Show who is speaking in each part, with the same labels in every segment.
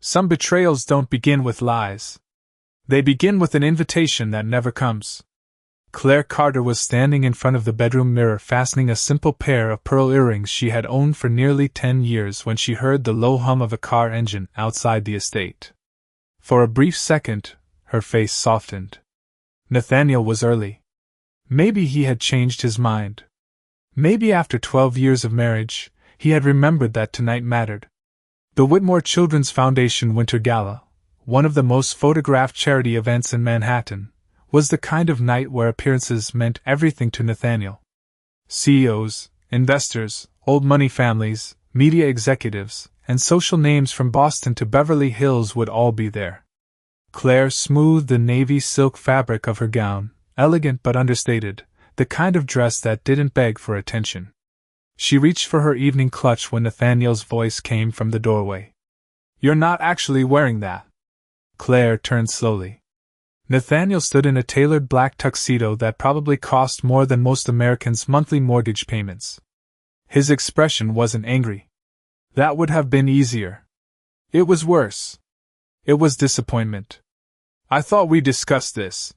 Speaker 1: Some betrayals don't begin with lies. They begin with an invitation that never comes. Claire Carter was standing in front of the bedroom mirror fastening a simple pair of pearl earrings she had owned for nearly 10 years when she heard the low hum of a car engine outside the estate. For a brief second, her face softened. Nathaniel was early. Maybe he had changed his mind. Maybe after 12 years of marriage, he had remembered that tonight mattered. The Whitmore Children's Foundation Winter Gala, one of the most photographed charity events in Manhattan, was the kind of night where appearances meant everything to Nathaniel. CEOs, investors, old money families, media executives, and social names from Boston to Beverly Hills would all be there. Claire smoothed the navy silk fabric of her gown, elegant but understated, the kind of dress that didn't beg for attention. She reached for her evening clutch when Nathaniel's voice came from the doorway. "You're not actually wearing that." Claire turned slowly. Nathaniel stood in a tailored black tuxedo that probably cost more than most Americans' monthly mortgage payments. His expression wasn't angry. That would have been easier. It was worse. It was disappointment. "I thought we discussed this,"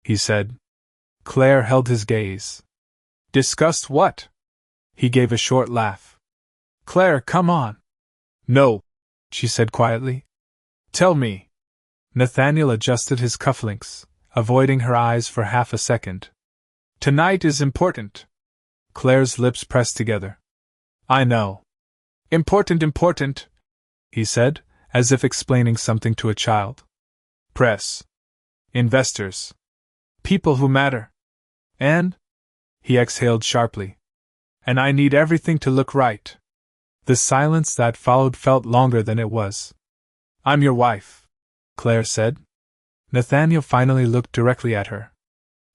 Speaker 1: he said. Claire held his gaze. "Discussed what?" He gave a short laugh. "Claire, come on." "No," she said quietly. "Tell me." Nathaniel adjusted his cufflinks, avoiding her eyes for half a second. "Tonight is important." Claire's lips pressed together. "I know." Important, he said, as if explaining something to a child. "Press. Investors. People who matter. And?" He exhaled sharply. "And I need everything to look right." The silence that followed felt longer than it was. "I'm your wife," Claire said. Nathaniel finally looked directly at her.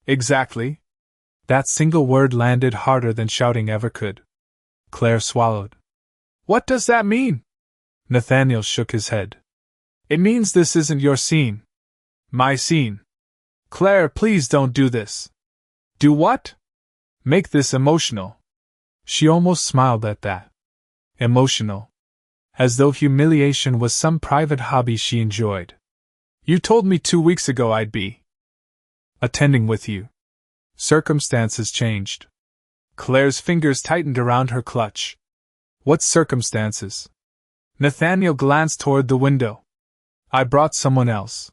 Speaker 1: "Exactly?" That single word landed harder than shouting ever could. Claire swallowed. "What does that mean?" Nathaniel shook his head. "It means this isn't your scene. My scene. Claire, please don't do this." "Do what?" "Make this emotional." She almost smiled at that. Emotional. As though humiliation was some private hobby she enjoyed. "You told me 2 weeks ago I'd be attending with you. Circumstances changed." Claire's fingers tightened around her clutch. "What circumstances?" Nathaniel glanced toward the window. "I brought someone else."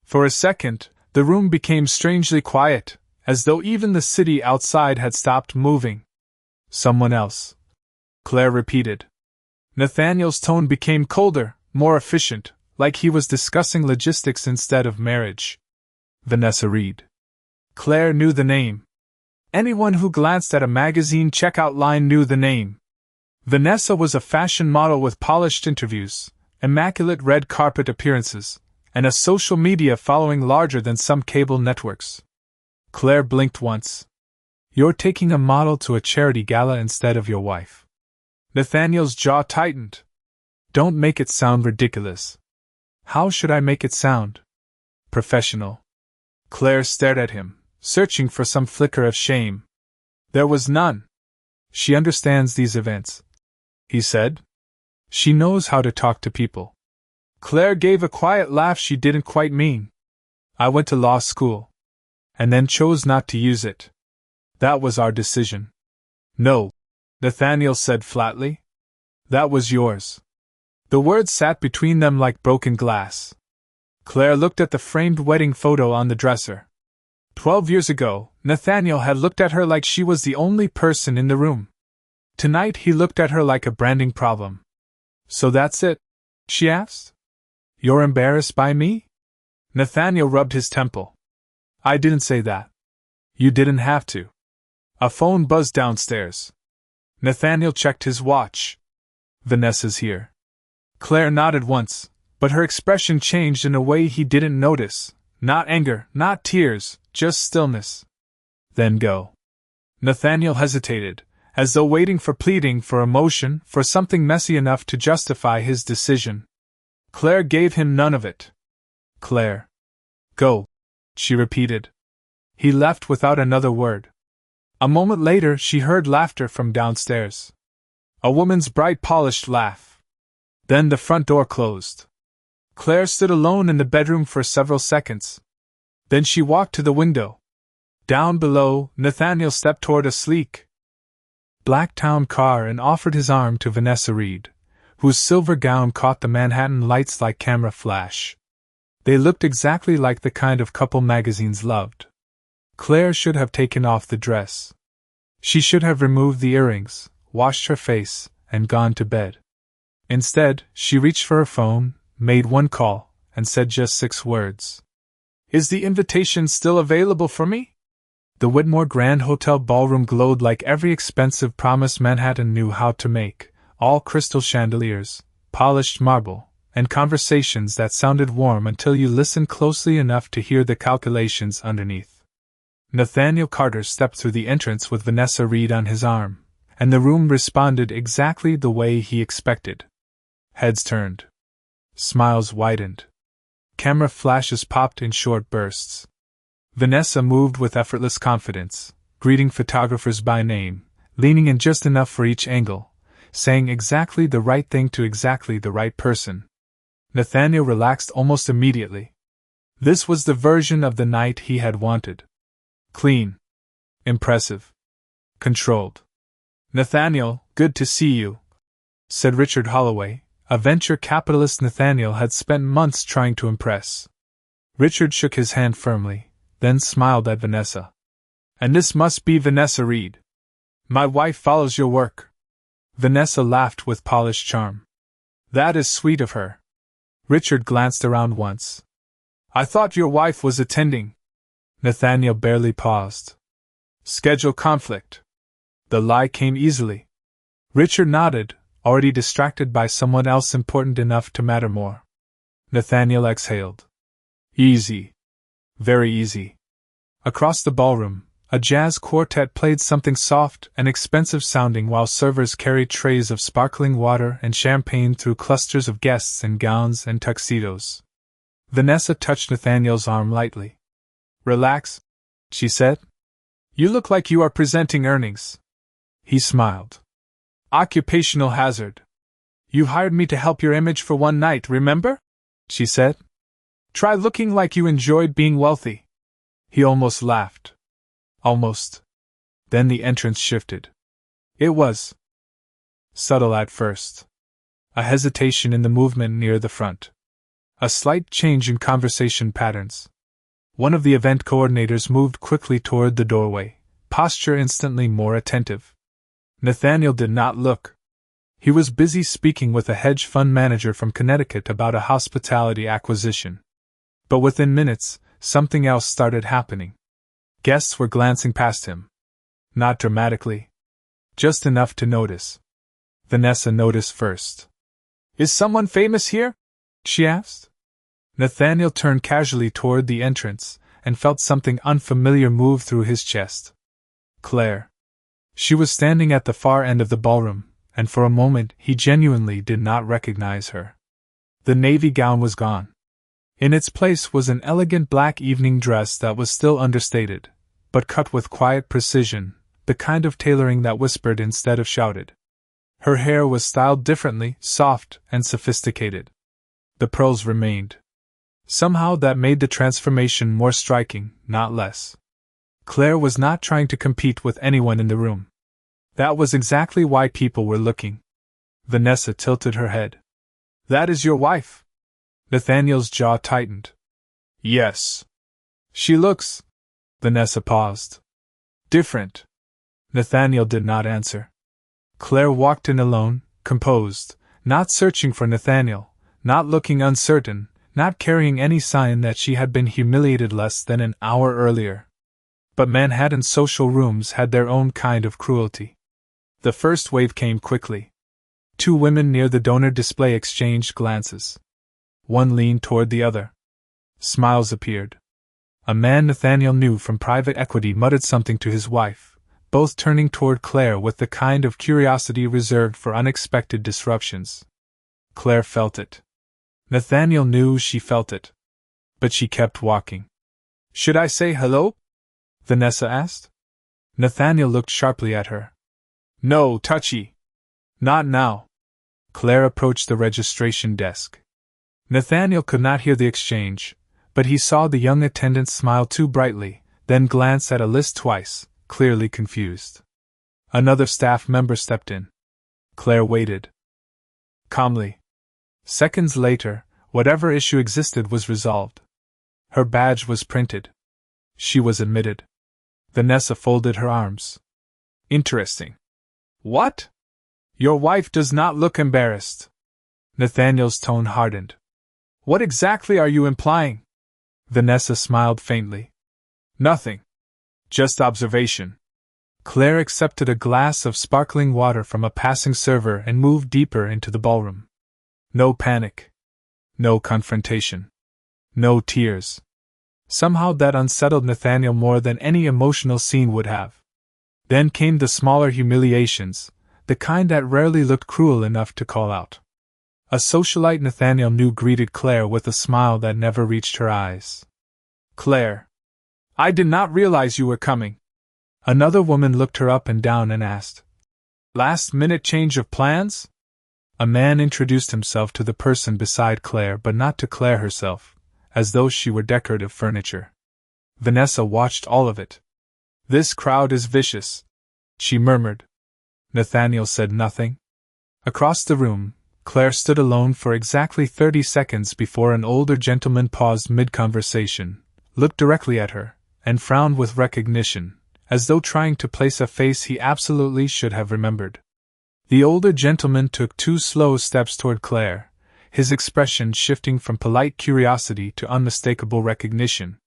Speaker 1: For a second, the room became strangely quiet, as though even the city outside had stopped moving. "Someone else," Claire repeated. Nathaniel's tone became colder, more efficient, like he was discussing logistics instead of marriage. "Vanessa Reed." Claire knew the name. Anyone who glanced at a magazine checkout line knew the name. Vanessa was a fashion model with polished interviews, immaculate red carpet appearances, and a social media following larger than some cable networks. Claire blinked once. "You're taking a model to a charity gala instead of your wife." Nathaniel's jaw tightened. "Don't make it sound ridiculous." "How should I make it sound?" "Professional." Claire stared at him, searching for some flicker of shame. There was none. "She understands these events," he said. "She knows how to talk to people." Claire gave a quiet laugh she didn't quite mean. "I went to law school. And then chose not to use it. That was our decision." "No," Nathaniel said flatly. "That was yours." The words sat between them like broken glass. Claire looked at the framed wedding photo on the dresser. 12 years ago, Nathaniel had looked at her like she was the only person in the room. Tonight he looked at her like a branding problem. "So that's it?" she asked. "You're embarrassed by me?" Nathaniel rubbed his temple. "I didn't say that." "You didn't have to." A phone buzzed downstairs. Nathaniel checked his watch. "Vanessa's here." Claire nodded once, but her expression changed in a way he didn't notice. Not anger, not tears, just stillness. "Then go." Nathaniel hesitated, as though waiting for pleading, for emotion, for something messy enough to justify his decision. Claire gave him none of it. "Claire." "Go," she repeated. He left without another word. A moment later she heard laughter from downstairs. A woman's bright polished laugh. Then the front door closed. Claire stood alone in the bedroom for several seconds. Then she walked to the window. Down below, Nathaniel stepped toward a sleek black town car and offered his arm to Vanessa Reed, whose silver gown caught the Manhattan lights like camera flash. They looked exactly like the kind of couple magazines loved. Claire should have taken off the dress. She should have removed the earrings, washed her face, and gone to bed. Instead, she reached for her phone, made one call, and said just 6 words. "Is the invitation still available for me?" The Whitmore Grand Hotel ballroom glowed like every expensive promise Manhattan knew how to make, all crystal chandeliers, polished marble, and conversations that sounded warm until you listened closely enough to hear the calculations underneath. Nathaniel Carter stepped through the entrance with Vanessa Reed on his arm, and the room responded exactly the way he expected. Heads turned. Smiles widened. Camera flashes popped in short bursts. Vanessa moved with effortless confidence, greeting photographers by name, leaning in just enough for each angle, saying exactly the right thing to exactly the right person. Nathaniel relaxed almost immediately. This was the version of the night he had wanted. Clean. Impressive. Controlled. "Nathaniel, good to see you," said Richard Holloway, a venture capitalist Nathaniel had spent months trying to impress. Richard shook his hand firmly, then smiled at Vanessa. "And this must be Vanessa Reed. My wife follows your work." Vanessa laughed with polished charm. "That is sweet of her." Richard glanced around once. "I thought your wife was attending." Nathaniel barely paused. "Schedule conflict." The lie came easily. Richard nodded, already distracted by someone else important enough to matter more. Nathaniel exhaled. Easy. Very easy. Across the ballroom, a jazz quartet played something soft and expensive sounding while servers carried trays of sparkling water and champagne through clusters of guests in gowns and tuxedos. Vanessa touched Nathaniel's arm lightly. "Relax," she said. "You look like you are presenting earnings." He smiled. "Occupational hazard. You hired me to help your image for one night, remember?" she said. "Try looking like you enjoyed being wealthy." He almost laughed. Almost. Then the entrance shifted. It was subtle at first. A hesitation in the movement near the front. A slight change in conversation patterns. One of the event coordinators moved quickly toward the doorway, posture instantly more attentive. Nathaniel did not look. He was busy speaking with a hedge fund manager from Connecticut about a hospitality acquisition. But within minutes, something else started happening. Guests were glancing past him. Not dramatically. Just enough to notice. Vanessa noticed first. "Is someone famous here?" she asked. Nathaniel turned casually toward the entrance, and felt something unfamiliar move through his chest. Claire. She was standing at the far end of the ballroom, and for a moment he genuinely did not recognize her. The navy gown was gone. In its place was an elegant black evening dress that was still understated, but cut with quiet precision, the kind of tailoring that whispered instead of shouted. Her hair was styled differently, soft and sophisticated. The pearls remained. Somehow that made the transformation more striking, not less. Claire was not trying to compete with anyone in the room. That was exactly why people were looking. Vanessa tilted her head. "That is your wife?" Nathaniel's jaw tightened. "Yes." "She looks..." Vanessa paused. "Different." Nathaniel did not answer. Claire walked in alone, composed, not searching for Nathaniel, not looking uncertain, not carrying any sign that she had been humiliated less than an hour earlier. But Manhattan's social rooms had their own kind of cruelty. The first wave came quickly. 2 women near the donor display exchanged glances. One leaned toward the other. Smiles appeared. A man Nathaniel knew from private equity muttered something to his wife, both turning toward Claire with the kind of curiosity reserved for unexpected disruptions. Claire felt it. Nathaniel knew she felt it. But she kept walking. "Should I say hello?" Vanessa asked. Nathaniel looked sharply at her. "No, touchy. Not now." Claire approached the registration desk. Nathaniel could not hear the exchange, but he saw the young attendant smile too brightly, then glance at a list twice, clearly confused. Another staff member stepped in. Claire waited calmly. Seconds later, whatever issue existed was resolved. Her badge was printed. She was admitted. Vanessa folded her arms. Interesting. What? Your wife does not look embarrassed. Nathaniel's tone hardened. What exactly are you implying? Vanessa smiled faintly. Nothing. Just observation. Claire accepted a glass of sparkling water from a passing server and moved deeper into the ballroom. No panic. No confrontation. No tears. Somehow that unsettled Nathaniel more than any emotional scene would have. Then came the smaller humiliations, the kind that rarely looked cruel enough to call out. A socialite Nathaniel knew greeted Claire with a smile that never reached her eyes. Claire. I did not realize you were coming. Another woman looked her up and down and asked, Last-minute change of plans? A man introduced himself to the person beside Claire but not to Claire herself, as though she were decorative furniture. Vanessa watched all of it. This crowd is vicious, she murmured. Nathaniel said nothing. Across the room, Claire stood alone for exactly 30 seconds before an older gentleman paused mid-conversation, looked directly at her, and frowned with recognition, as though trying to place a face he absolutely should have remembered. The older gentleman took 2 slow steps toward Claire, his expression shifting from polite curiosity to unmistakable recognition.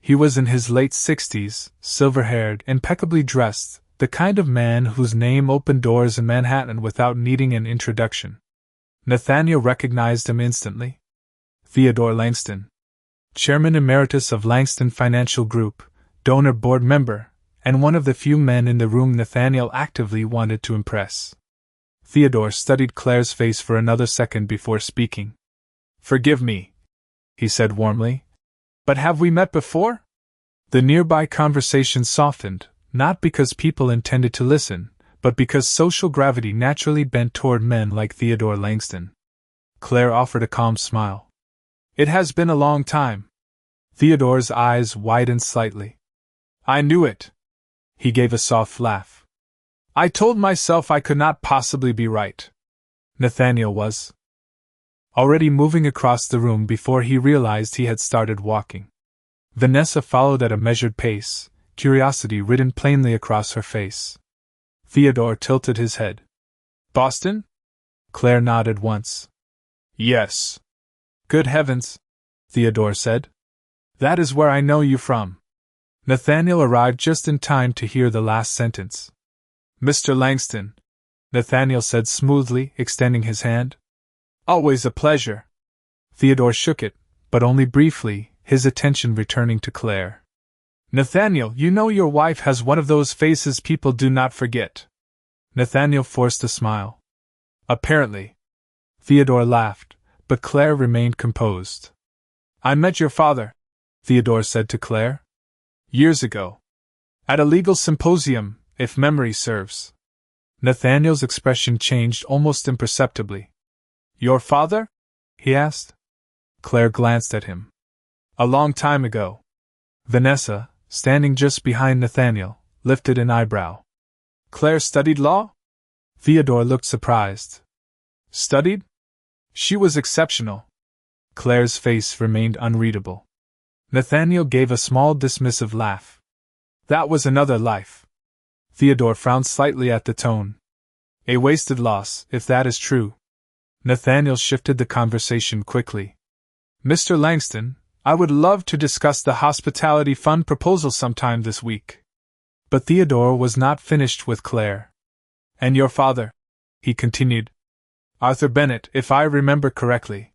Speaker 1: He was in his late 60s, silver-haired, impeccably dressed, the kind of man whose name opened doors in Manhattan without needing an introduction. Nathaniel recognized him instantly. Theodore Langston. Chairman Emeritus of Langston Financial Group, donor board member, and one of the few men in the room Nathaniel actively wanted to impress. Theodore studied Claire's face for another second before speaking. Forgive me, he said warmly, but have we met before? The nearby conversation softened, not because people intended to listen, but because social gravity naturally bent toward men like Theodore Langston. Claire offered a calm smile. It has been a long time. Theodore's eyes widened slightly. I knew it. He gave a soft laugh. I told myself I could not possibly be right. Nathaniel was already moving across the room before he realized he had started walking. Vanessa followed at a measured pace, curiosity written plainly across her face. Theodore tilted his head. Boston? Claire nodded once. Yes. Good heavens, Theodore said. That is where I know you from. Nathaniel arrived just in time to hear the last sentence. Mr. Langston, Nathaniel said smoothly, extending his hand. Always a pleasure. Theodore shook it, but only briefly, his attention returning to Claire. Nathaniel, you know your wife has one of those faces people do not forget. Nathaniel forced a smile. Apparently. Theodore laughed, but Claire remained composed. I met your father, Theodore said to Claire. Years ago. At a legal symposium, if memory serves. Nathaniel's expression changed almost imperceptibly. Your father? He asked. Claire glanced at him. A long time ago. Vanessa, standing just behind Nathaniel, lifted an eyebrow. Claire studied law? Theodore looked surprised. Studied? She was exceptional. Claire's face remained unreadable. Nathaniel gave a small dismissive laugh. That was another life. Theodore frowned slightly at the tone. A wasted loss, if that is true. Nathaniel shifted the conversation quickly. Mr. Langston, I would love to discuss the hospitality fund proposal sometime this week. But Theodore was not finished with Claire. And your father, he continued. Arthur Bennett, if I remember correctly.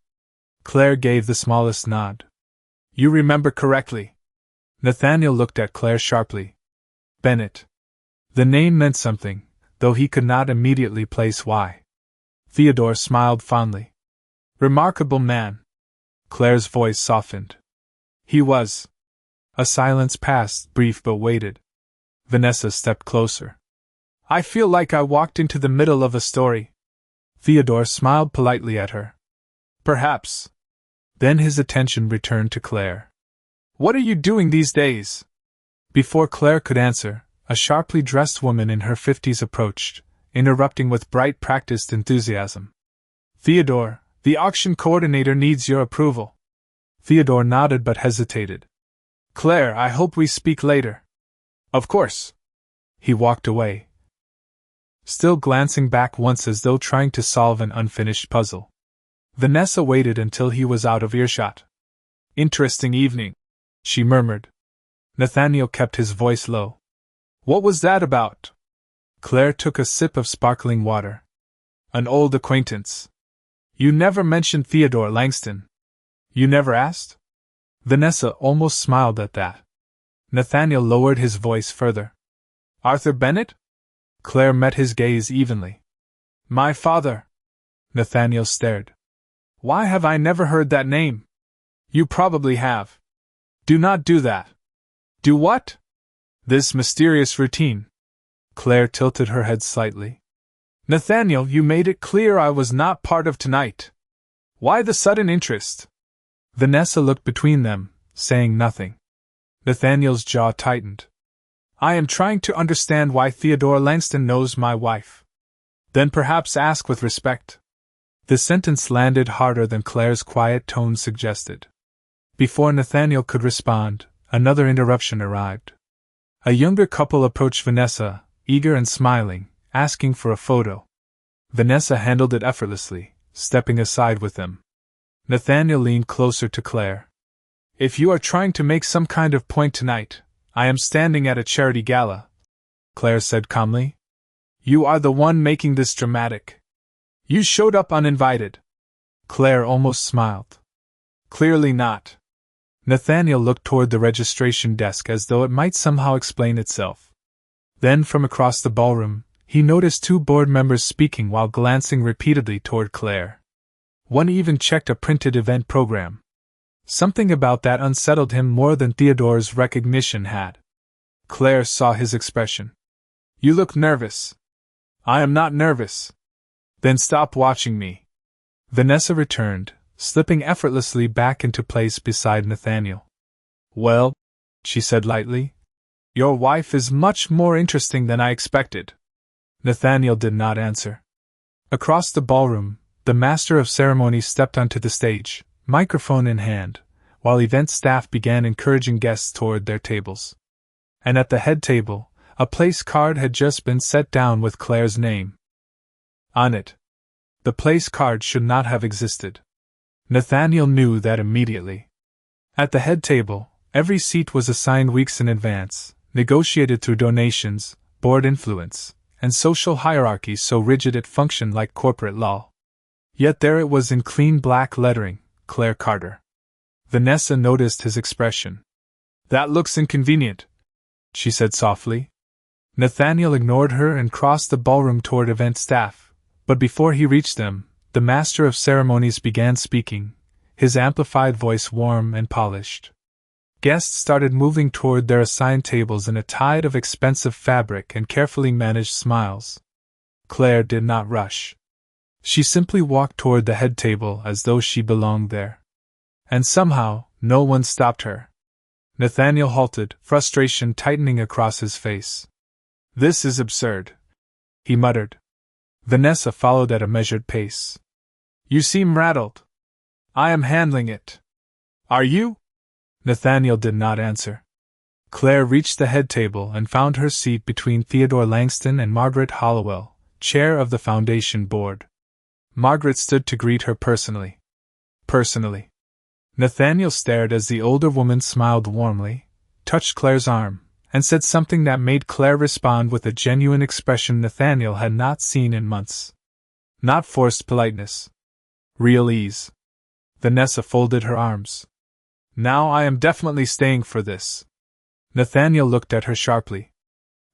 Speaker 1: Claire gave the smallest nod. You remember correctly. Nathaniel looked at Claire sharply. Bennett. The name meant something, though he could not immediately place why. Theodore smiled fondly. Remarkable man. Claire's voice softened. He was. A silence passed, brief but weighted. Vanessa stepped closer. I feel like I walked into the middle of a story. Theodore smiled politely at her. Perhaps. Then his attention returned to Claire. "What are you doing these days?" Before Claire could answer, a sharply dressed woman in her 50s approached, interrupting with bright practiced enthusiasm. "Theodore, the auction coordinator needs your approval." Theodore nodded but hesitated. "Claire, I hope we speak later." "Of course." He walked away, still glancing back once as though trying to solve an unfinished puzzle. Vanessa waited until he was out of earshot. "Interesting evening," she murmured. Nathaniel kept his voice low. "What was that about?" Claire took a sip of sparkling water. "An old acquaintance." "You never mentioned Theodore Langston." "You never asked?" Vanessa almost smiled at that. Nathaniel lowered his voice further. "Arthur Bennett?" Claire met his gaze evenly. "My father." Nathaniel stared. "Why have I never heard that name?" "You probably have." "Do not do that." "Do what?" "This mysterious routine." Claire tilted her head slightly. "Nathaniel, you made it clear I was not part of tonight. Why the sudden interest?" Vanessa looked between them, saying nothing. Nathaniel's jaw tightened. "I am trying to understand why Theodore Langston knows my wife." "Then perhaps ask with respect." The sentence landed harder than Claire's quiet tone suggested. Before Nathaniel could respond, another interruption arrived. A younger couple approached Vanessa, eager and smiling, asking for a photo. Vanessa handled it effortlessly, stepping aside with them. Nathaniel leaned closer to Claire. "If you are trying to make some kind of point tonight, I am standing at a charity gala," Claire said calmly. "You are the one making this dramatic. You showed up uninvited." Claire almost smiled. "Clearly not." Nathaniel looked toward the registration desk as though it might somehow explain itself. Then from across the ballroom, he noticed two board members speaking while glancing repeatedly toward Claire. One even checked a printed event program. Something about that unsettled him more than Theodore's recognition had. Claire saw his expression. "You look nervous." "I am not nervous." "Then stop watching me." Vanessa returned, slipping effortlessly back into place beside Nathaniel. "Well," she said lightly, "your wife is much more interesting than I expected." Nathaniel did not answer. Across the ballroom, the master of ceremonies stepped onto the stage, microphone in hand, while event staff began encouraging guests toward their tables. And at the head table, a place card had just been set down with Claire's name on it. The place card should not have existed. Nathaniel knew that immediately. At the head table, every seat was assigned weeks in advance, negotiated through donations, board influence, and social hierarchies so rigid it functioned like corporate law. Yet there it was in clean black lettering, Claire Carter. Vanessa noticed his expression. "That looks inconvenient," she said softly. Nathaniel ignored her and crossed the ballroom toward event staff, but before he reached them, the master of ceremonies began speaking, his amplified voice warm and polished. Guests started moving toward their assigned tables in a tide of expensive fabric and carefully managed smiles. Claire did not rush. She simply walked toward the head table as though she belonged there. And somehow, no one stopped her. Nathaniel halted, frustration tightening across his face. "This is absurd," he muttered. Vanessa followed at a measured pace. "You seem rattled." "I am handling it." "Are you?" Nathaniel did not answer. Claire reached the head table and found her seat between Theodore Langston and Margaret Hollowell, chair of the foundation board. Margaret stood to greet her personally. Personally. Nathaniel stared as the older woman smiled warmly, touched Claire's arm, and said something that made Claire respond with a genuine expression Nathaniel had not seen in months. Not forced politeness. Real ease. Vanessa folded her arms. "Now I am definitely staying for this." Nathaniel looked at her sharply.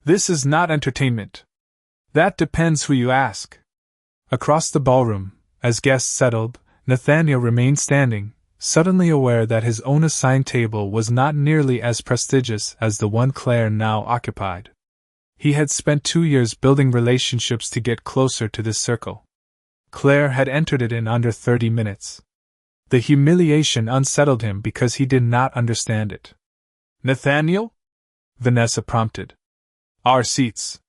Speaker 1: "This is not entertainment." "That depends who you ask." Across the ballroom, as guests settled, Nathaniel remained standing, suddenly aware that his own assigned table was not nearly as prestigious as the one Claire now occupied. He had spent 2 years building relationships to get closer to this circle. Claire had entered it in under 30 minutes. The humiliation unsettled him because he did not understand it. "Nathaniel?" Vanessa prompted. "Our seats."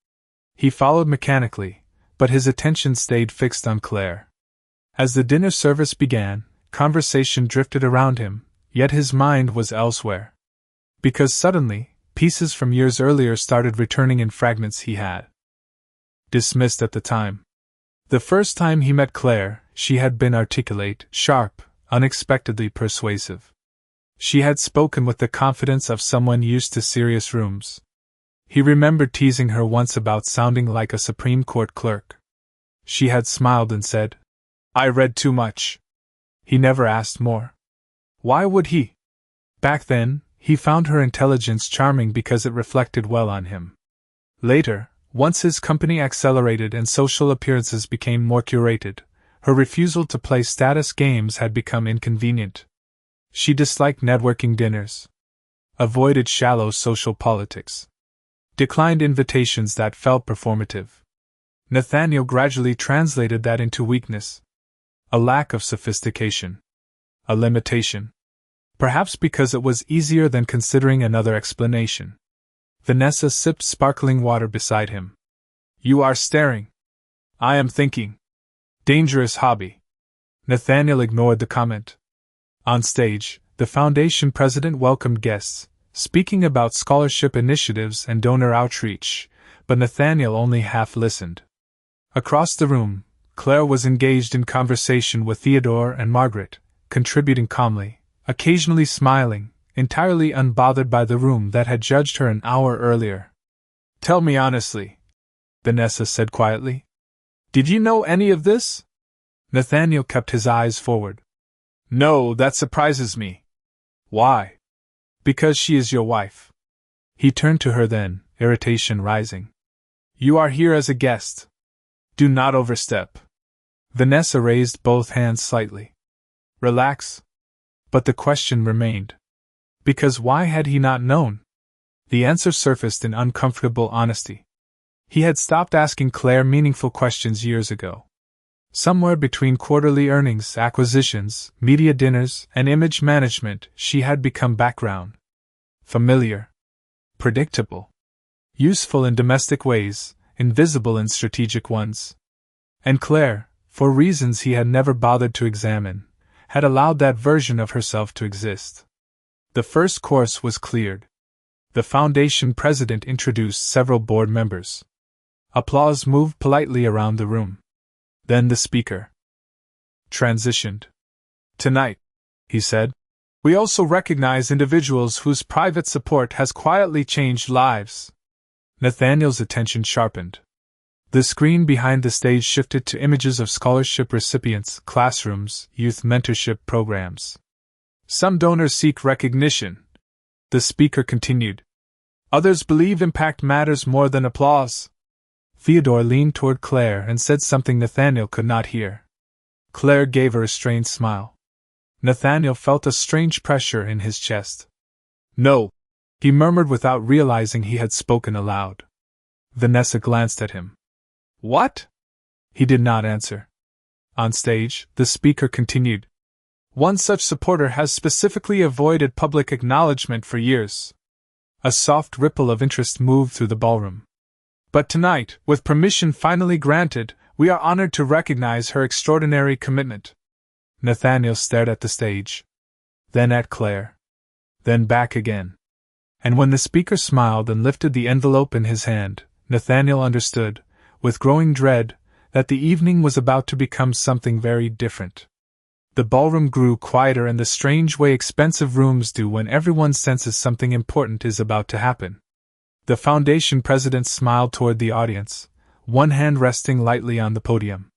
Speaker 1: He followed mechanically, but his attention stayed fixed on Claire. As the dinner service began, conversation drifted around him, yet his mind was elsewhere. Because suddenly, pieces from years earlier started returning in fragments he had dismissed at the time. The first time he met Claire, she had been articulate, sharp, unexpectedly persuasive. She had spoken with the confidence of someone used to serious rooms. He remembered teasing her once about sounding like a Supreme Court clerk. She had smiled and said, "I read too much." He never asked more. Why would he? Back then, he found her intelligence charming because it reflected well on him. Later, once his company accelerated and social appearances became more curated, her refusal to play status games had become inconvenient. She disliked networking dinners, avoided shallow social politics, declined invitations that felt performative. Nathaniel gradually translated that into weakness, a lack of sophistication, a limitation. Perhaps because it was easier than considering another explanation. Vanessa sipped sparkling water beside him. "You are staring." "I am thinking." "Dangerous hobby." Nathaniel ignored the comment. On stage, the foundation president welcomed guests, speaking about scholarship initiatives and donor outreach, but Nathaniel only half listened. Across the room, Claire was engaged in conversation with Theodore and Margaret, contributing calmly, occasionally smiling, entirely unbothered by the room that had judged her an hour earlier. "Tell me honestly," Vanessa said quietly. "Did you know any of this?" Nathaniel kept his eyes forward. "No, that surprises me." "Why?" "Because she is your wife." He turned to her then, irritation rising. "You are here as a guest. Do not overstep." Vanessa raised both hands slightly. "Relax." But the question remained. Because why had he not known? The answer surfaced in uncomfortable honesty. He had stopped asking Claire meaningful questions years ago. Somewhere between quarterly earnings, acquisitions, media dinners, and image management, she had become background. Familiar. Predictable. Useful in domestic ways, invisible in strategic ones. And Claire, for reasons he had never bothered to examine, had allowed that version of herself to exist. The first course was cleared. The foundation president introduced several board members. Applause moved politely around the room. Then the speaker transitioned. "Tonight," he said, "we also recognize individuals whose private support has quietly changed lives." Nathaniel's attention sharpened. The screen behind the stage shifted to images of scholarship recipients, classrooms, youth mentorship programs. "Some donors seek recognition," the speaker continued. "Others believe impact matters more than applause." Theodore leaned toward Claire and said something Nathaniel could not hear. Claire gave a restrained smile. Nathaniel felt a strange pressure in his chest. "No," he murmured without realizing he had spoken aloud. Vanessa glanced at him. "What?" He did not answer. On stage, the speaker continued. "One such supporter has specifically avoided public acknowledgement for years." A soft ripple of interest moved through the ballroom. "But tonight, with permission finally granted, we are honored to recognize her extraordinary commitment." Nathaniel stared at the stage. Then at Claire. Then back again. And when the speaker smiled and lifted the envelope in his hand, Nathaniel understood, with growing dread, that the evening was about to become something very different. The ballroom grew quieter in the strange way expensive rooms do when everyone senses something important is about to happen. The foundation president smiled toward the audience, one hand resting lightly on the podium.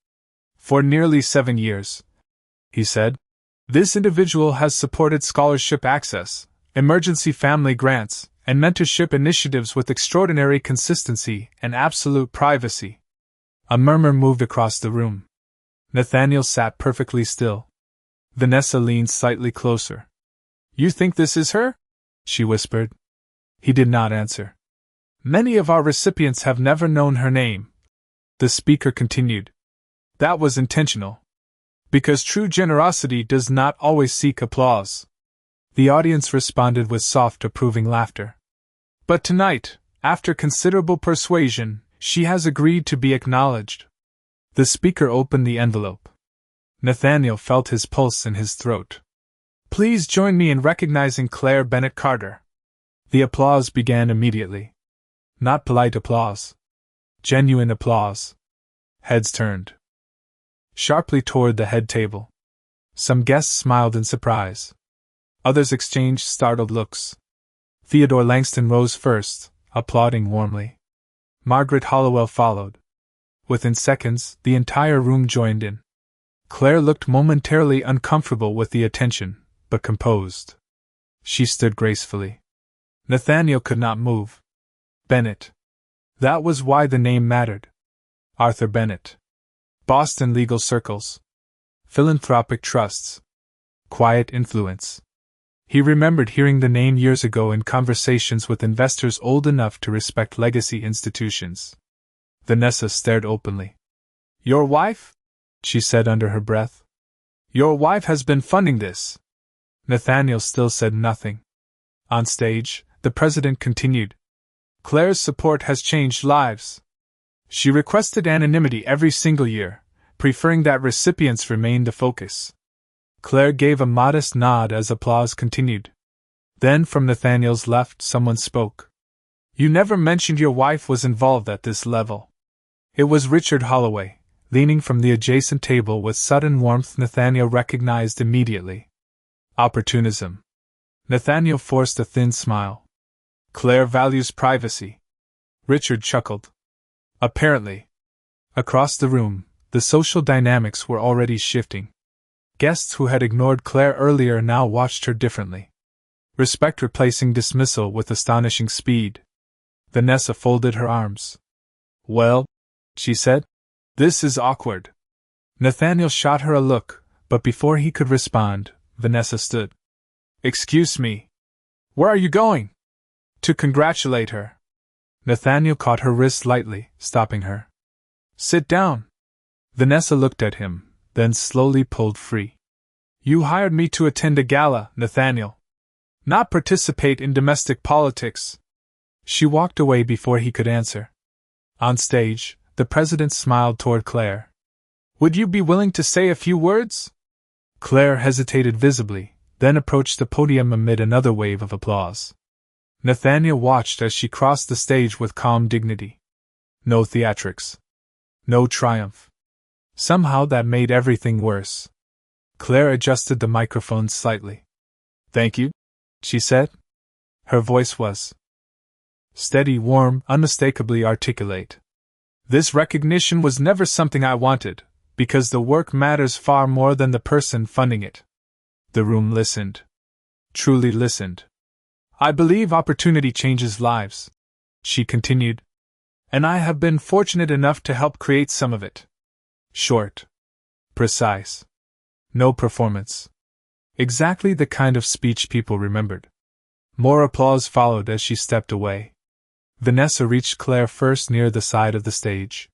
Speaker 1: "For nearly 7 years," he said, "this individual has supported scholarship access, emergency family grants, and mentorship initiatives with extraordinary consistency and absolute privacy." A murmur moved across the room. Nathaniel sat perfectly still. Vanessa leaned slightly closer. "You think this is her?" she whispered. He did not answer. "Many of our recipients have never known her name," the speaker continued. "That was intentional. Because true generosity does not always seek applause. The audience responded with soft, approving laughter. But tonight, after considerable persuasion, she has agreed to be acknowledged. The speaker opened the envelope. Nathaniel felt his pulse in his throat. Please join me in recognizing Claire Bennett Carter. The applause began immediately. Not polite applause. Genuine applause. Heads turned sharply toward the head table. Some guests smiled in surprise. Others exchanged startled looks. Theodore Langston rose first, applauding warmly. Margaret Hollowell followed. Within seconds, the entire room joined in. Claire looked momentarily uncomfortable with the attention, but composed. She stood gracefully. Nathaniel could not move. Bennett. That was why the name mattered. Arthur Bennett. Boston legal circles. Philanthropic trusts. Quiet influence. He remembered hearing the name years ago in conversations with investors old enough to respect legacy institutions. Vanessa stared openly. Your wife? She said under her breath. Your wife has been funding this. Nathaniel still said nothing. On stage, the president continued. Claire's support has changed lives. She requested anonymity every single year, preferring that recipients remain the focus. Claire gave a modest nod as applause continued. Then from Nathaniel's left someone spoke. You never mentioned your wife was involved at this level. It was Richard Holloway, leaning from the adjacent table with sudden warmth. Nathaniel recognized immediately. Opportunism. Nathaniel forced a thin smile. Claire values privacy. Richard chuckled. Apparently. Across the room, the social dynamics were already shifting. Guests who had ignored Claire earlier now watched her differently. Respect replacing dismissal with astonishing speed. Vanessa folded her arms. Well, she said, this is awkward. Nathaniel shot her a look, but before he could respond, Vanessa stood. Excuse me. Where are you going? To congratulate her. Nathaniel caught her wrist lightly, stopping her. Sit down. Vanessa looked at him, then slowly pulled free. You hired me to attend a gala, Nathaniel. Not participate in domestic politics. She walked away before he could answer. On stage, the president smiled toward Claire. Would you be willing to say a few words? Claire hesitated visibly, then approached the podium amid another wave of applause. Nathaniel watched as she crossed the stage with calm dignity. No theatrics. No triumph. Somehow that made everything worse. Claire adjusted the microphone slightly. Thank you, she said. Her voice was steady, warm, unmistakably articulate. This recognition was never something I wanted, because the work matters far more than the person funding it. The room listened. Truly listened. I believe opportunity changes lives, she continued. And I have been fortunate enough to help create some of it. Short. Precise. No performance. Exactly the kind of speech people remembered. More applause followed as she stepped away. Vanessa reached Claire first near the side of the stage.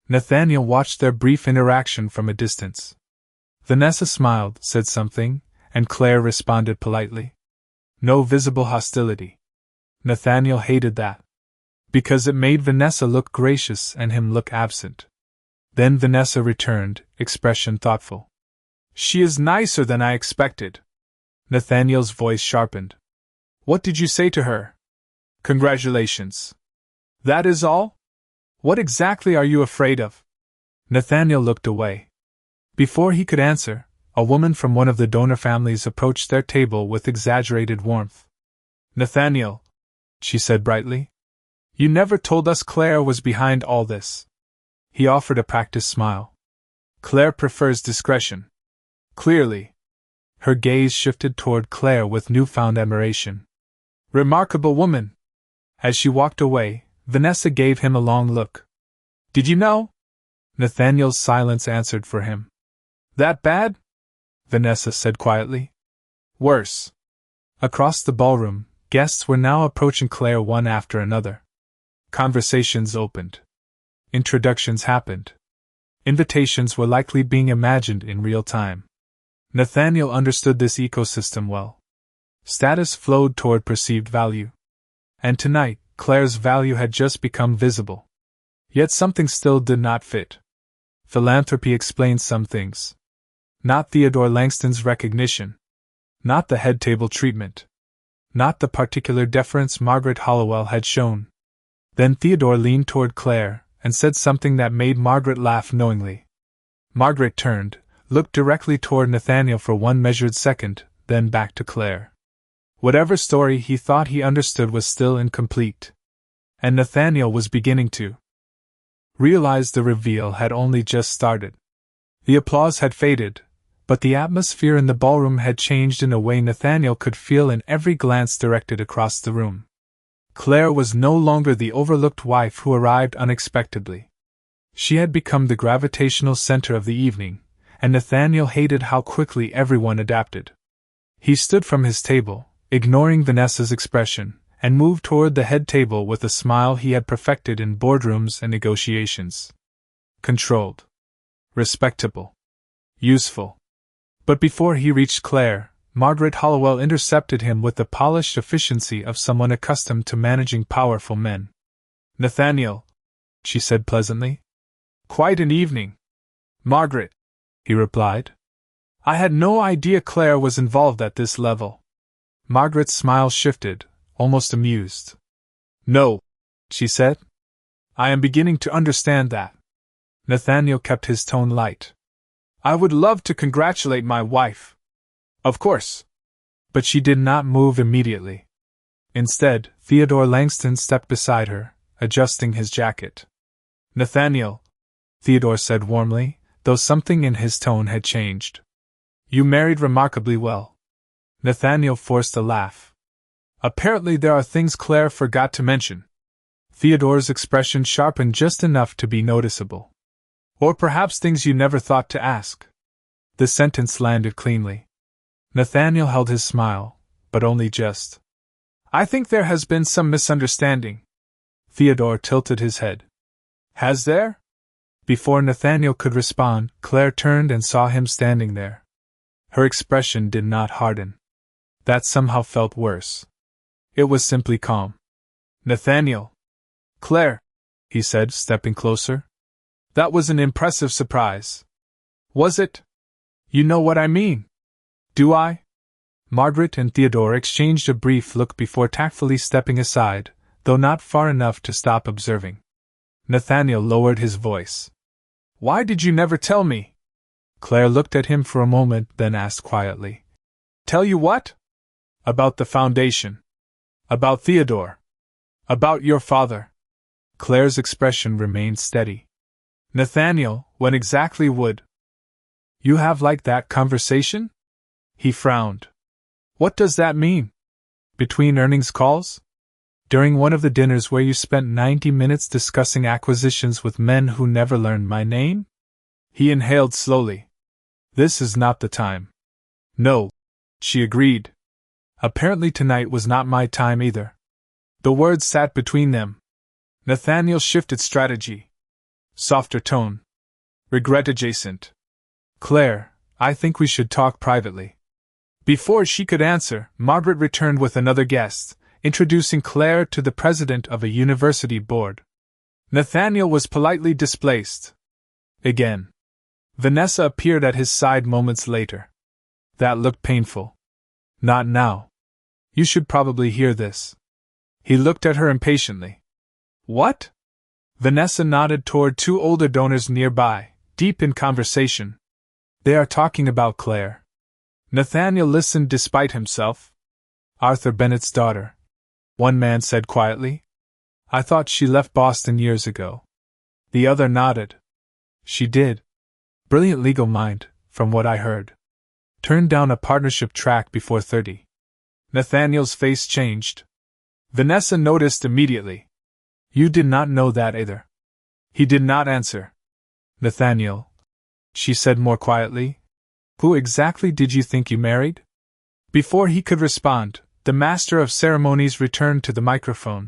Speaker 1: Nathaniel watched their brief interaction from a distance. Vanessa smiled, said something, and Claire responded politely. No visible hostility. Nathaniel hated that. Because it made Vanessa look gracious and him look absent. Then Vanessa returned, expression thoughtful. She is nicer than I expected. Nathaniel's voice sharpened. What did you say to her? Congratulations. That is all? What exactly are you afraid of? Nathaniel looked away. Before he could answer, a woman from one of the donor families approached their table with exaggerated warmth. Nathaniel, she said brightly, you never told us Claire was behind all this. He offered a practiced smile. Claire prefers discretion. Clearly. Her gaze shifted toward Claire with newfound admiration. Remarkable woman. As she walked away, Vanessa gave him a long look. Did you know? Nathaniel's silence answered for him. That bad? Vanessa said quietly. Worse. Across the ballroom, guests were now approaching Claire one after another. Conversations opened. Introductions happened. Invitations were likely being imagined in real time. Nathaniel understood this ecosystem well. Status flowed toward perceived value. And tonight, Claire's value had just become visible. Yet something still did not fit. Philanthropy explained some things. Not Theodore Langston's recognition. Not the head table treatment. Not the particular deference Margaret Hollowell had shown. Then Theodore leaned toward Claire and said something that made Margaret laugh knowingly. Margaret turned, looked directly toward Nathaniel for one measured second, then back to Claire. Whatever story he thought he understood was still incomplete. And Nathaniel was beginning to realize the reveal had only just started. The applause had faded, but the atmosphere in the ballroom had changed in a way Nathaniel could feel in every glance directed across the room. Claire was no longer the overlooked wife who arrived unexpectedly. She had become the gravitational center of the evening, and Nathaniel hated how quickly everyone adapted. He stood from his table, ignoring Vanessa's expression, and moved toward the head table with a smile he had perfected in boardrooms and negotiations. Controlled. Respectable. Useful. But before he reached Claire, Margaret Hollowell intercepted him with the polished efficiency of someone accustomed to managing powerful men. "Nathaniel," she said pleasantly. "Quite an evening." "Margaret," he replied. "I had no idea Claire was involved at this level." Margaret's smile shifted, almost amused. "No," she said. "I am beginning to understand that." Nathaniel kept his tone light. "I would love to congratulate my wife. Of course." But she did not move immediately. Instead, Theodore Langston stepped beside her, adjusting his jacket. "Nathaniel," Theodore said warmly, though something in his tone had changed. "You married remarkably well." Nathaniel forced a laugh. "Apparently there are things Claire forgot to mention." Theodore's expression sharpened just enough to be noticeable. "Or perhaps things you never thought to ask." The sentence landed cleanly. Nathaniel held his smile, but only just. "I think there has been some misunderstanding." Theodore tilted his head. "Has there?" Before Nathaniel could respond, Claire turned and saw him standing there. Her expression did not harden. That somehow felt worse. It was simply calm. "Nathaniel." "Claire," he said, stepping closer. "That was an impressive surprise." "Was it?" "You know what I mean." "Do I?" Margaret and Theodore exchanged a brief look before tactfully stepping aside, though not far enough to stop observing. Nathaniel lowered his voice. "Why did you never tell me?" Claire looked at him for a moment, then asked quietly. "Tell you what?" "About the foundation. About Theodore. About your father." Claire's expression remained steady. "Nathaniel, when exactly would you have liked that conversation?" He frowned. "What does that mean? Between earnings calls? During one of the dinners where you spent 90 minutes discussing acquisitions with men who never learned my name?" He inhaled slowly. "This is not the time." "No," she agreed. "Apparently tonight was not my time either." The words sat between them. Nathaniel shifted strategy. Softer tone. Regret adjacent. "Claire, I think we should talk privately." Before she could answer, Margaret returned with another guest, introducing Claire to the president of a university board. Nathaniel was politely displaced. Again. Vanessa appeared at his side moments later. That looked painful. "Not now. You should probably hear this." He looked at her impatiently. "What?" Vanessa nodded toward two older donors nearby, deep in conversation. "They are talking about Claire." Nathaniel listened despite himself. "Arthur Bennett's daughter," one man said quietly. "I thought she left Boston years ago." The other nodded. "She did. Brilliant legal mind, from what I heard. Turned down a partnership track before 30. Nathaniel's face changed. Vanessa noticed immediately. "You did not know that either." He did not answer. "Nathaniel," she said more quietly, "who exactly did you think you married?" Before he could respond, the master of ceremonies returned to the microphone.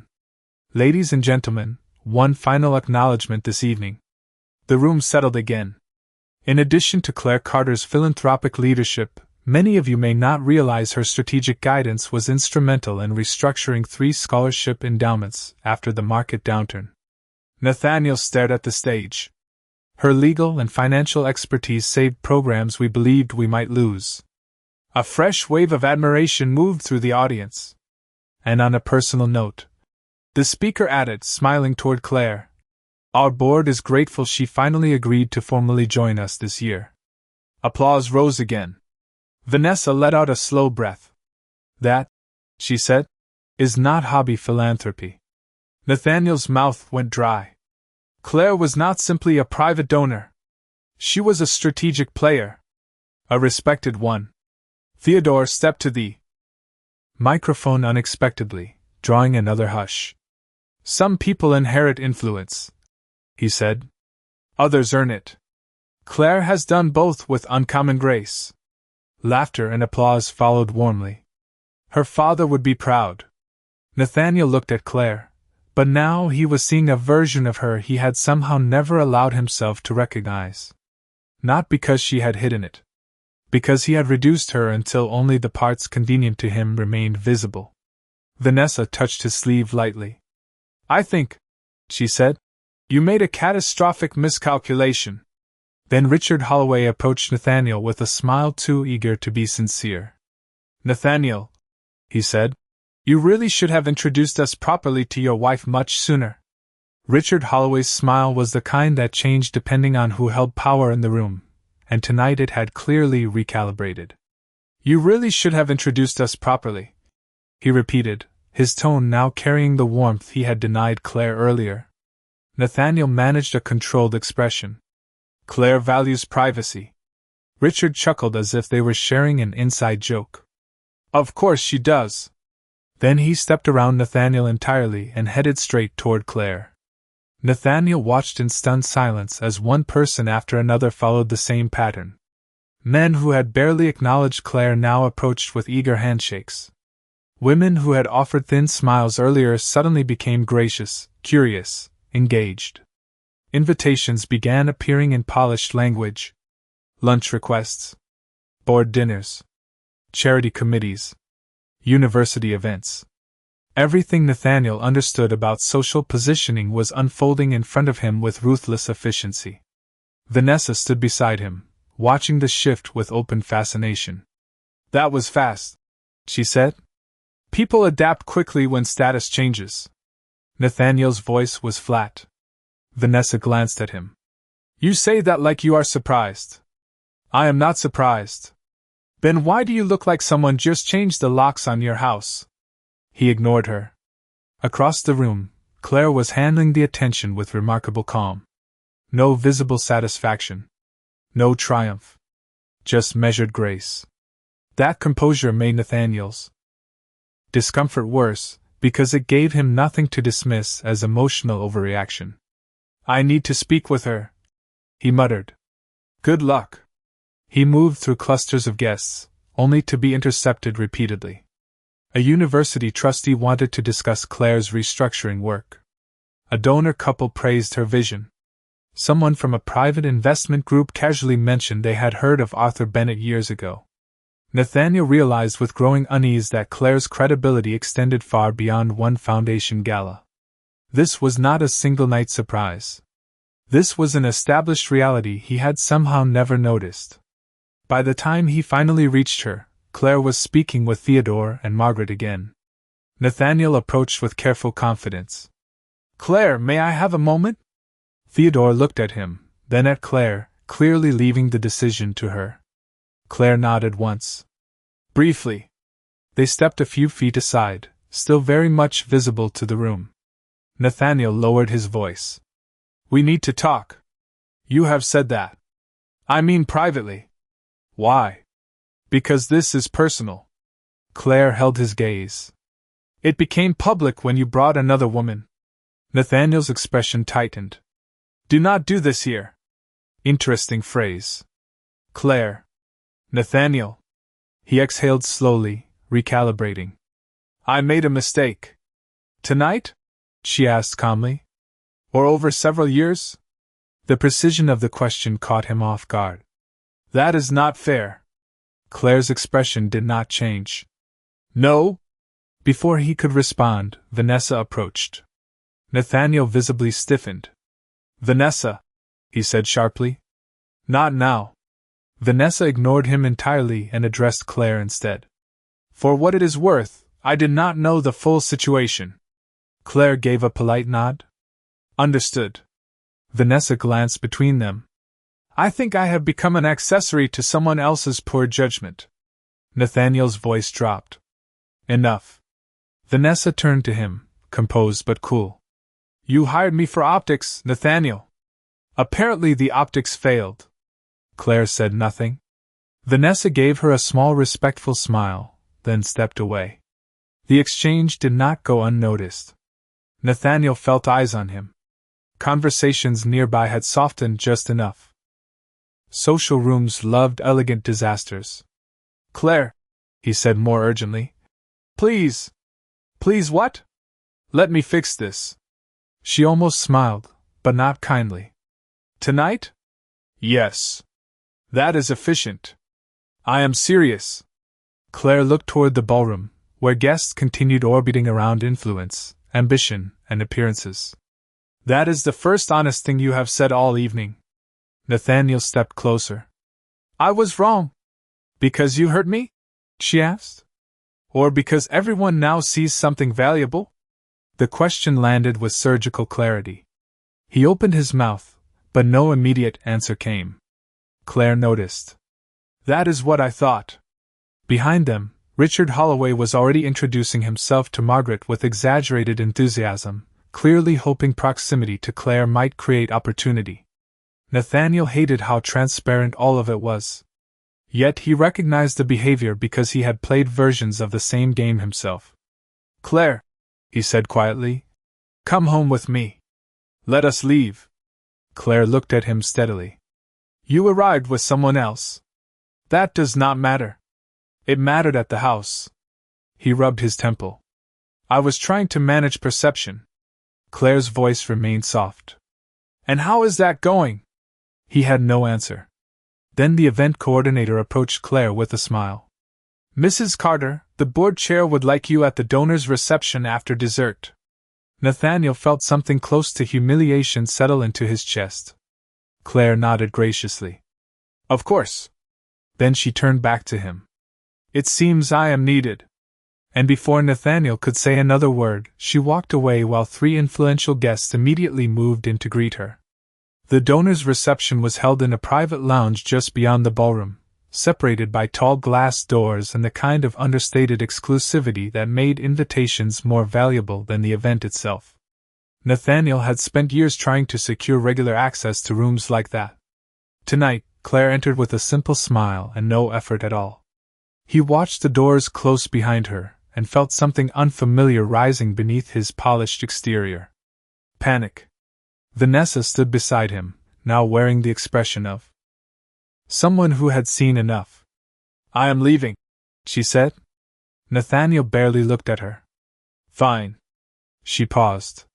Speaker 1: "Ladies and gentlemen, one final acknowledgement this evening. The room settled again. In addition to Claire Carter's philanthropic leadership, many of you may not realize her strategic guidance was instrumental in restructuring 3 scholarship endowments after the market downturn. Nathaniel stared at the stage. Her legal and financial expertise saved programs we believed we might lose. A fresh wave of admiration moved through the audience. And on a personal note, the speaker added, smiling toward Claire, "Our board is grateful she finally agreed to formally join us this year." Applause rose again. Vanessa let out a slow breath. "That," she said, "is not hobby philanthropy." Nathaniel's mouth went dry. Claire was not simply a private donor. She was a strategic player. A respected one. Theodore stepped to the microphone unexpectedly, drawing another hush. "Some people inherit influence," he said. "Others earn it. Claire has done both with uncommon grace." Laughter and applause followed warmly. Her father would be proud. Nathaniel looked at Claire, but now he was seeing a version of her he had somehow never allowed himself to recognize. Not because she had hidden it. Because he had reduced her until only the parts convenient to him remained visible. Vanessa touched his sleeve lightly. "I think," she said, "you made a catastrophic miscalculation." Then Richard Holloway approached Nathaniel with a smile too eager to be sincere. "Nathaniel," he said, "you really should have introduced us properly to your wife much sooner." Richard Holloway's smile was the kind that changed depending on who held power in the room, and tonight it had clearly recalibrated. "You really should have introduced us properly," he repeated, his tone now carrying the warmth he had denied Claire earlier. Nathaniel managed a controlled expression. "Claire values privacy." Richard chuckled as if they were sharing an inside joke. "Of course she does." Then he stepped around Nathaniel entirely and headed straight toward Claire. Nathaniel watched in stunned silence as one person after another followed the same pattern. Men who had barely acknowledged Claire now approached with eager handshakes. Women who had offered thin smiles earlier suddenly became gracious, curious, engaged. Invitations began appearing in polished language. Lunch requests. Board dinners. Charity committees. University events. Everything Nathaniel understood about social positioning was unfolding in front of him with ruthless efficiency. Vanessa stood beside him, watching the shift with open fascination. "That was fast," she said. "People adapt quickly when status changes." Nathaniel's voice was flat. Vanessa glanced at him. "You say that like you are surprised." "I am not surprised." "Then why do you look like someone just changed the locks on your house?" He ignored her. Across the room, Claire was handling the attention with remarkable calm. No visible satisfaction. No triumph. Just measured grace. That composure made Nathaniel's discomfort worse, because it gave him nothing to dismiss as emotional overreaction. "I need to speak with her," he muttered. "Good luck." He moved through clusters of guests, only to be intercepted repeatedly. A university trustee wanted to discuss Claire's restructuring work. A donor couple praised her vision. Someone from a private investment group casually mentioned they had heard of Arthur Bennett years ago. Nathaniel realized with growing unease that Claire's credibility extended far beyond one foundation gala. This was not a single-night surprise. This was an established reality he had somehow never noticed. By the time he finally reached her, Claire was speaking with Theodore and Margaret again. Nathaniel approached with careful confidence. "Claire, may I have a moment?" Theodore looked at him, then at Claire, clearly leaving the decision to her. Claire nodded once. Briefly. They stepped a few feet aside, still very much visible to the room. Nathaniel lowered his voice. "We need to talk." "You have said that." "I mean privately." "Why?" "Because this is personal." Claire held his gaze. "It became public when you brought another woman." Nathaniel's expression tightened. "Do not do this here." Interesting phrase. "Claire." "Nathaniel." He exhaled slowly, recalibrating. "I made a mistake." "Tonight?" she asked calmly. "Or over several years?" The precision of the question caught him off guard. That is not fair. Claire's expression did not change. No? Before he could respond, Vanessa approached. Nathaniel visibly stiffened. Vanessa, he said sharply. Not now. Vanessa ignored him entirely and addressed Claire instead. For what it is worth, I did not know the full situation. Claire gave a polite nod. Understood. Vanessa glanced between them. I think I have become an accessory to someone else's poor judgment. Nathaniel's voice dropped. Enough. Vanessa turned to him, composed but cool. You hired me for optics, Nathaniel. Apparently the optics failed. Claire said nothing. Vanessa gave her a small respectful smile, then stepped away. The exchange did not go unnoticed. Nathaniel felt eyes on him. Conversations nearby had softened just enough. Social rooms loved elegant disasters. Claire, he said more urgently. Please. Please what? Let me fix this. She almost smiled, but not kindly. Tonight? Yes. That is efficient. I am serious. Claire looked toward the ballroom, where guests continued orbiting around influence, ambition, and appearances. That is the first honest thing you have said all evening. Nathaniel stepped closer. I was wrong. Because you hurt me? She asked. Or because everyone now sees something valuable? The question landed with surgical clarity. He opened his mouth, but no immediate answer came. Claire noticed. That is what I thought. Behind them, Richard Holloway was already introducing himself to Margaret with exaggerated enthusiasm, clearly hoping proximity to Claire might create opportunity. Nathaniel hated how transparent all of it was. Yet he recognized the behavior because he had played versions of the same game himself. Claire, he said quietly, come home with me. Let us leave. Claire looked at him steadily. You arrived with someone else. That does not matter. It mattered at the house. He rubbed his temple. I was trying to manage perception. Claire's voice remained soft. And how is that going? He had no answer. Then the event coordinator approached Claire with a smile. Mrs. Carter, the board chair would like you at the donors' reception after dessert. Nathaniel felt something close to humiliation settle into his chest. Claire nodded graciously. Of course. Then she turned back to him. It seems I am needed. And before Nathaniel could say another word, she walked away while three influential guests immediately moved in to greet her. The donors' reception was held in a private lounge just beyond the ballroom, separated by tall glass doors and the kind of understated exclusivity that made invitations more valuable than the event itself. Nathaniel had spent years trying to secure regular access to rooms like that. Tonight, Claire entered with a simple smile and no effort at all. He watched the doors close behind her, and felt something unfamiliar rising beneath his polished exterior. Panic. Vanessa stood beside him, now wearing the expression of someone who had seen enough. I am leaving, she said. Nathaniel barely looked at her. Fine. She paused.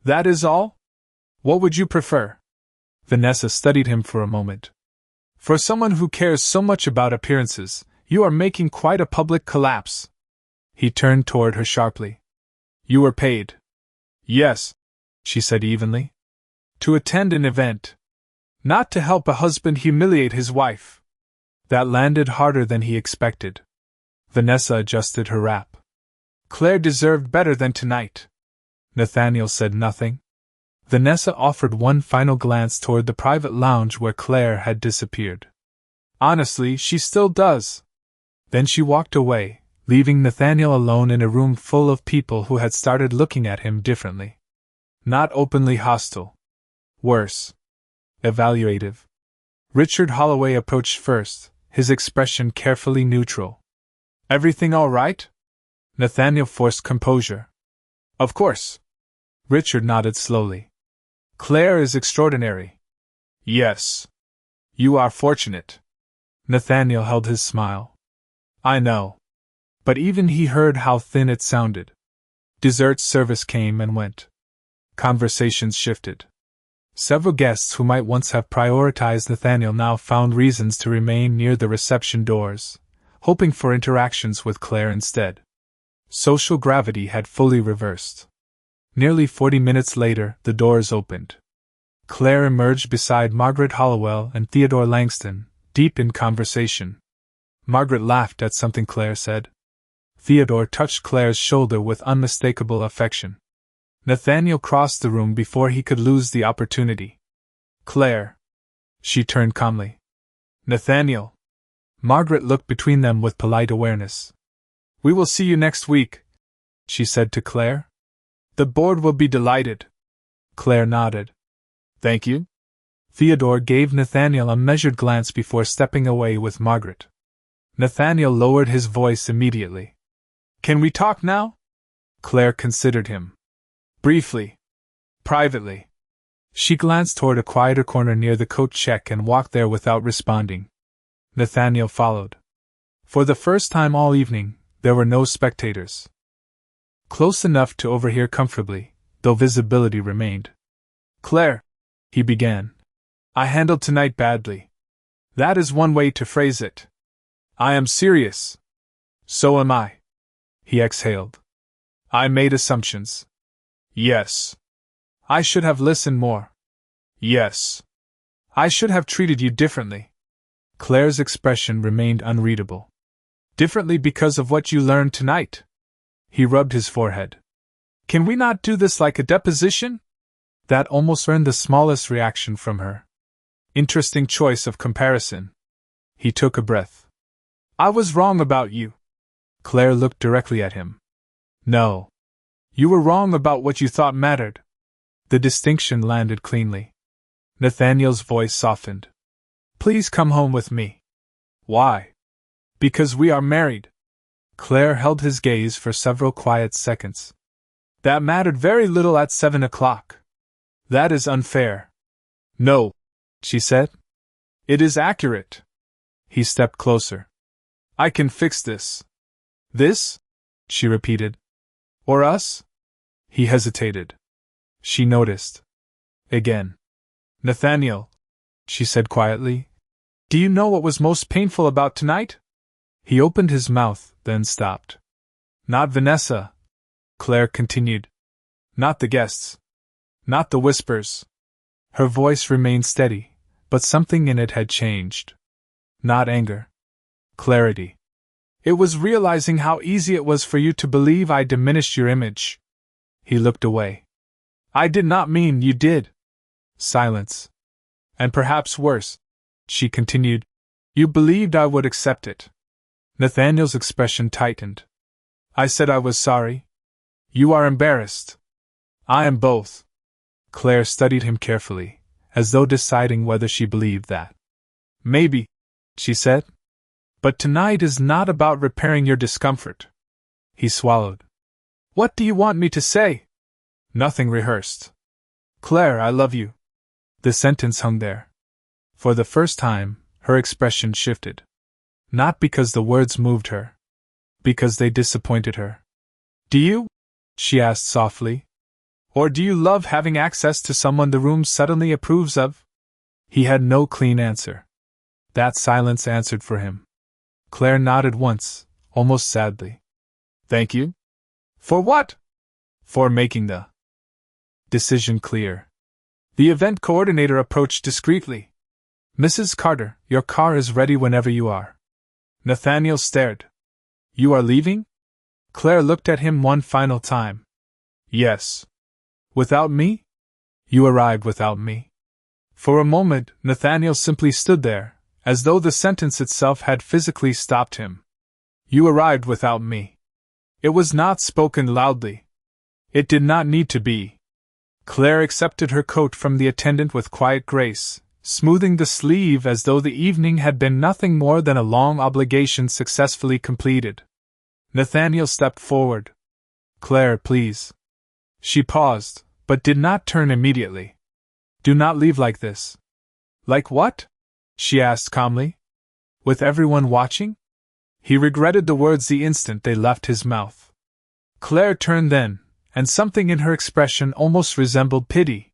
Speaker 1: That is all? What would you prefer? Vanessa studied him for a moment. For someone who cares so much about appearances, you are making quite a public collapse. He turned toward her sharply. You were paid. Yes, she said evenly. To attend an event. Not to help a husband humiliate his wife. That landed harder than he expected. Vanessa adjusted her wrap. Claire deserved better than tonight. Nathaniel said nothing. Vanessa offered one final glance toward the private lounge where Claire had disappeared. Honestly, she still does. Then she walked away, leaving Nathaniel alone in a room full of people who had started looking at him differently. Not openly hostile. Worse. Evaluative. Richard Holloway approached first, his expression carefully neutral. Everything all right? Nathaniel forced composure. Of course. Richard nodded slowly. Claire is extraordinary. Yes. You are fortunate. Nathaniel held his smile. I know. But even he heard how thin it sounded. Dessert service came and went. Conversations shifted. Several guests who might once have prioritized Nathaniel now found reasons to remain near the reception doors, hoping for interactions with Claire instead. Social gravity had fully reversed. Nearly 40 minutes later, the doors opened. Claire emerged beside Margaret Hollowell and Theodore Langston, deep in conversation. Margaret laughed at something Claire said. Theodore touched Claire's shoulder with unmistakable affection. Nathaniel crossed the room before he could lose the opportunity. Claire. She turned calmly. Nathaniel. Margaret looked between them with polite awareness. We will see you next week, she said to Claire. The board will be delighted. Claire nodded. Thank you. Theodore gave Nathaniel a measured glance before stepping away with Margaret. Nathaniel lowered his voice immediately. Can we talk now? Claire considered him. Briefly. Privately. She glanced toward a quieter corner near the coat check and walked there without responding. Nathaniel followed. For the first time all evening, there were no spectators. Close enough to overhear comfortably, though visibility remained. Claire, he began. I handled tonight badly. That is one way to phrase it. I am serious. So am I. He exhaled. I made assumptions. Yes. I should have listened more. Yes. I should have treated you differently. Claire's expression remained unreadable. Differently because of what you learned tonight. He rubbed his forehead. Can we not do this like a deposition? That almost earned the smallest reaction from her. Interesting choice of comparison. He took a breath. I was wrong about you. Claire looked directly at him. No. You were wrong about what you thought mattered. The distinction landed cleanly. Nathaniel's voice softened. Please come home with me. Why? Because we are married. Claire held his gaze for several quiet seconds. That mattered very little at 7 o'clock. That is unfair. No, she said. It is accurate. He stepped closer. I can fix this. This? She repeated. Or us? He hesitated. She noticed. Again. Nathaniel, she said quietly, do you know what was most painful about tonight? He opened his mouth, then stopped. Not Vanessa, Claire continued. Not the guests. Not the whispers. Her voice remained steady, but something in it had changed. Not anger. Clarity. It was realizing how easy it was for you to believe I diminished your image. He looked away. I did not mean you did. Silence. And perhaps worse, she continued, you believed I would accept it. Nathaniel's expression tightened. I said I was sorry. You are embarrassed. I am both. Claire studied him carefully, as though deciding whether she believed that. Maybe, she said. But tonight is not about repairing your discomfort. He swallowed. What do you want me to say? Nothing rehearsed. Claire, I love you. The sentence hung there. For the first time, her expression shifted. Not because the words moved her. Because they disappointed her. Do you? She asked softly. Or do you love having access to someone the room suddenly approves of? He had no clean answer. That silence answered for him. Claire nodded once, almost sadly. Thank you. For what? For making the decision clear. The event coordinator approached discreetly. Mrs. Carter, your car is ready whenever you are. Nathaniel stared. You are leaving? Claire looked at him one final time. Yes. Without me? You arrived without me. For a moment, Nathaniel simply stood there, as though the sentence itself had physically stopped him. You arrived without me. It was not spoken loudly. It did not need to be. Claire accepted her coat from the attendant with quiet grace, smoothing the sleeve as though the evening had been nothing more than a long obligation successfully completed. Nathaniel stepped forward. Claire, please. She paused, but did not turn immediately. Do not leave like this. Like what? She asked calmly. With everyone watching? He regretted the words the instant they left his mouth. Claire turned then, and something in her expression almost resembled pity.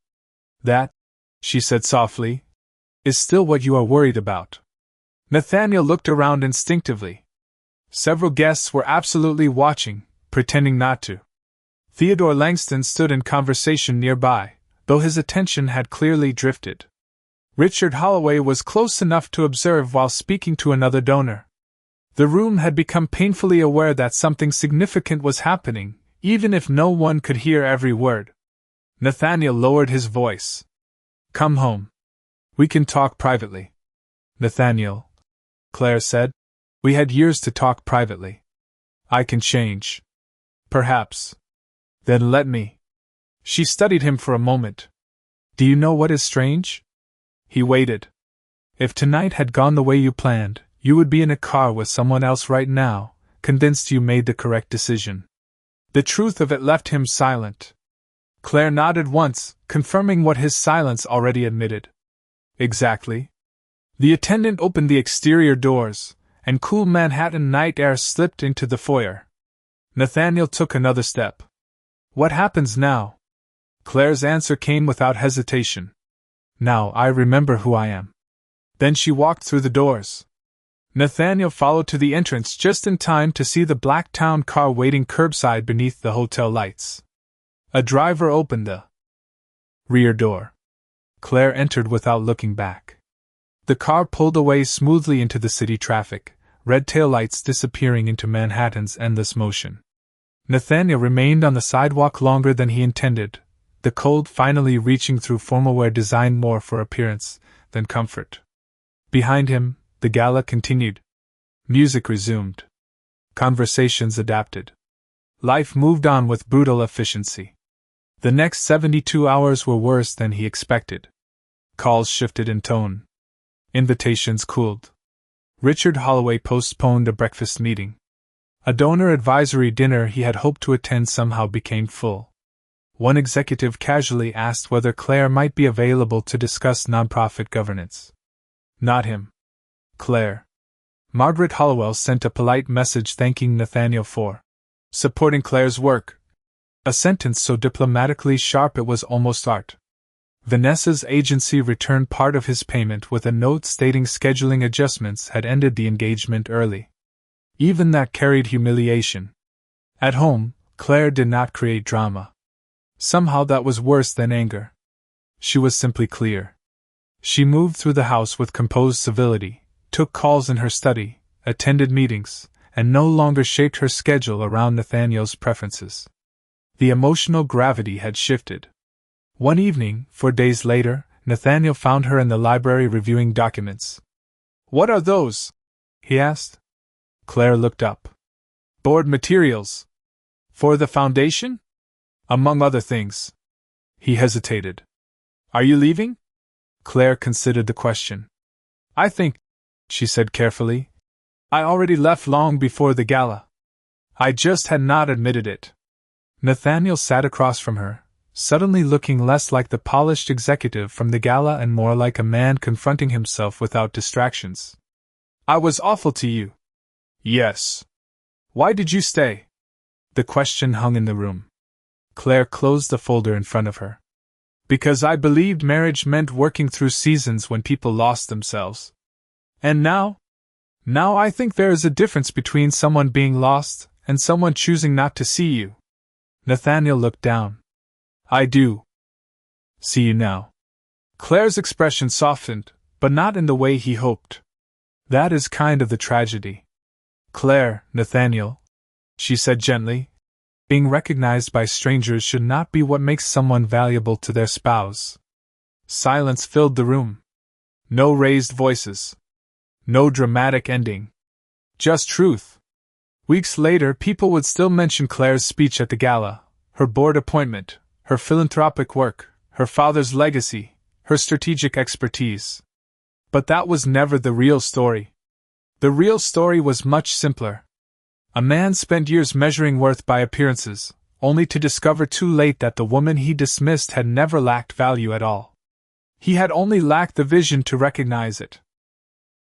Speaker 1: That, she said softly, is still what you are worried about. Nathaniel looked around instinctively. Several guests were absolutely watching, pretending not to. Theodore Langston stood in conversation nearby, though his attention had clearly drifted. Richard Holloway was close enough to observe while speaking to another donor. The room had become painfully aware that something significant was happening, even if no one could hear every word. Nathaniel lowered his voice. Come home. We can talk privately. Nathaniel, Claire said, we had years to talk privately. I can change. Perhaps. Then let me. She studied him for a moment. Do you know what is strange? He waited. If tonight had gone the way you planned, you would be in a car with someone else right now, convinced you made the correct decision. The truth of it left him silent. Claire nodded once, confirming what his silence already admitted. Exactly. The attendant opened the exterior doors, and cool Manhattan night air slipped into the foyer. Nathaniel took another step. What happens now? Claire's answer came without hesitation. Now I remember who I am. Then she walked through the doors. Nathaniel followed to the entrance just in time to see the black town car waiting curbside beneath the hotel lights. A driver opened the rear door. Claire entered without looking back. The car pulled away smoothly into the city traffic, red taillights disappearing into Manhattan's endless motion. Nathaniel remained on the sidewalk longer than he intended, the cold finally reaching through formal wear designed more for appearance than comfort. Behind him, the gala continued. Music resumed. Conversations adapted. Life moved on with brutal efficiency. The next 72 hours were worse than he expected. Calls shifted in tone. Invitations cooled. Richard Holloway postponed a breakfast meeting. A donor advisory dinner he had hoped to attend somehow became full. One executive casually asked whether Claire might be available to discuss nonprofit governance. Not him. Claire. Margaret Hollowell sent a polite message thanking Nathaniel for supporting Claire's work. A sentence so diplomatically sharp it was almost art. Vanessa's agency returned part of his payment with a note stating scheduling adjustments had ended the engagement early. Even that carried humiliation. At home, Claire did not create drama. Somehow that was worse than anger. She was simply clear. She moved through the house with composed civility, took calls in her study, attended meetings, and no longer shaped her schedule around Nathaniel's preferences. The emotional gravity had shifted. One evening, 4 days later, Nathaniel found her in the library reviewing documents. What are those? He asked. Claire looked up. Board materials. For the foundation? Among other things. He hesitated. Are you leaving? Claire considered the question. I think, she said carefully, I already left long before the gala. I just had not admitted it. Nathaniel sat across from her, suddenly looking less like the polished executive from the gala and more like a man confronting himself without distractions. I was awful to you. Yes. Why did you stay? The question hung in the room. Claire closed the folder in front of her. Because I believed marriage meant working through seasons when people lost themselves. And now? Now I think there is a difference between someone being lost and someone choosing not to see you. Nathaniel looked down. I do. See you now. Claire's expression softened, but not in the way he hoped. That is kind of the tragedy. Claire, Nathaniel, she said gently, being recognized by strangers should not be what makes someone valuable to their spouse. Silence filled the room. No raised voices. No dramatic ending. Just truth. Weeks later, people would still mention Claire's speech at the gala, her board appointment, her philanthropic work, her father's legacy, her strategic expertise. But that was never the real story. The real story was much simpler. A man spent years measuring worth by appearances, only to discover too late that the woman he dismissed had never lacked value at all. He had only lacked the vision to recognize it.